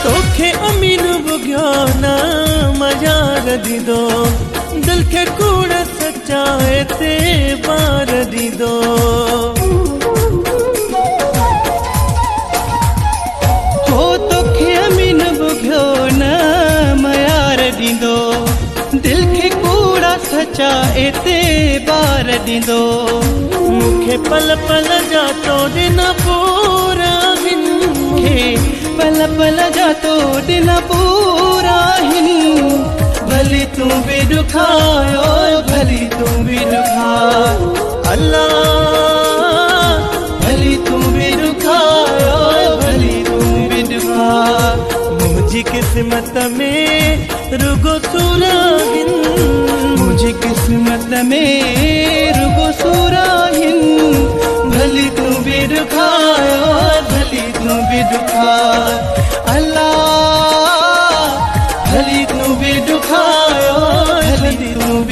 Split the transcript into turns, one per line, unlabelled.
तोखे अमीन बुग्यो ना मजार दीदो दिल के कूड़ सच्चाए ते बार दीदो
हो तोखे अमीन बुग्यो ना मयार दीदो दिल के कूड़ा सच्चाए ते बार दीदो
मुखे पल पल जा तो दिन पूरा हिन
पल पल जा तो दिन पूरा हिन भली तू भी दुखायो भली तू भी दुखा
अल्लाह
भली तू भी दुखायो भली तू भी दुखा
मुझी किस्मत में रुगो सुराहिन
मुझे किस्मत में रुगो सुराहिन भली तू भी दुखायो भली तू भी दुखा अल्लाह भली तू भी दुखायो भली तू